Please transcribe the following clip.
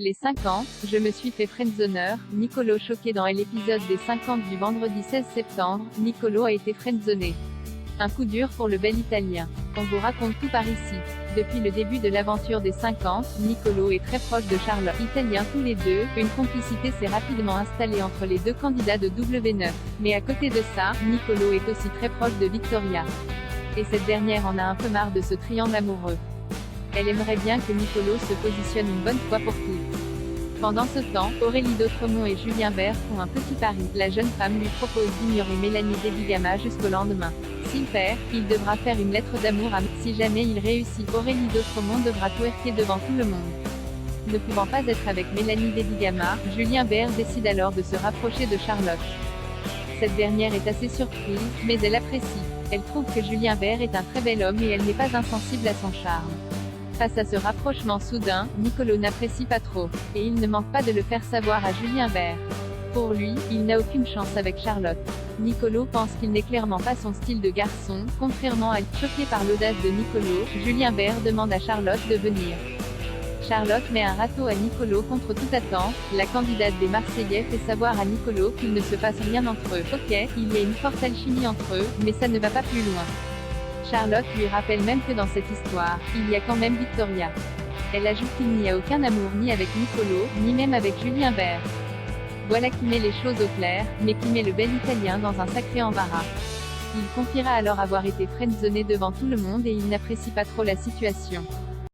Les 50, je me suis fait friendzoner. Nicolo choqué dans l'épisode des 50 du vendredi 16 septembre, Nicolo a été friendzoné. Un coup dur pour le bel Italien. On vous raconte tout par ici. Depuis le début de l'aventure des 50, Nicolo est très proche de Charlotte. Italiens tous les deux, une complicité s'est rapidement installée entre les deux candidats de W9. Mais à côté de ça, Nicolo est aussi très proche de Victoria. Et cette dernière en a un peu marre de ce triangle amoureux. Elle aimerait bien que Nicolo se positionne une bonne fois pour toutes. Pendant ce temps, Aurélie d'Autremont et Julien Bert font un petit pari. La jeune femme lui propose d'ignorer Mélanie Dedigama jusqu'au lendemain. S'il perd, il devra faire une lettre d'amour à... Si jamais il réussit, Aurélie d'Autremont devra twerker devant tout le monde. Ne pouvant pas être avec Mélanie Dedigama, Julien Bert décide alors de se rapprocher de Charlotte. Cette dernière est assez surprise, mais elle apprécie. Elle trouve que Julien Bert est un très bel homme et elle n'est pas insensible à son charme. Face à ce rapprochement soudain, Nicolo n'apprécie pas trop. Et il ne manque pas de le faire savoir à Julien Bert. Pour lui, il n'a aucune chance avec Charlotte. Nicolo pense qu'il n'est clairement pas son style de garçon, contrairement à... Choqué par l'audace de Nicolo, Julien Bert demande à Charlotte de venir. Charlotte met un râteau à Nicolo contre toute attente. La candidate des Marseillais fait savoir à Nicolo qu'il ne se passe rien entre eux. Ok, il y a une forte alchimie entre eux, mais ça ne va pas plus loin. Charlotte lui rappelle même que dans cette histoire, il y a quand même Victoria. Elle ajoute qu'il n'y a aucun amour ni avec Nicolo, ni même avec Julien Bert. Voilà qui met les choses au clair, mais qui met le bel Italien dans un sacré embarras. Il confiera alors avoir été friendzoné devant tout le monde et il n'apprécie pas trop la situation.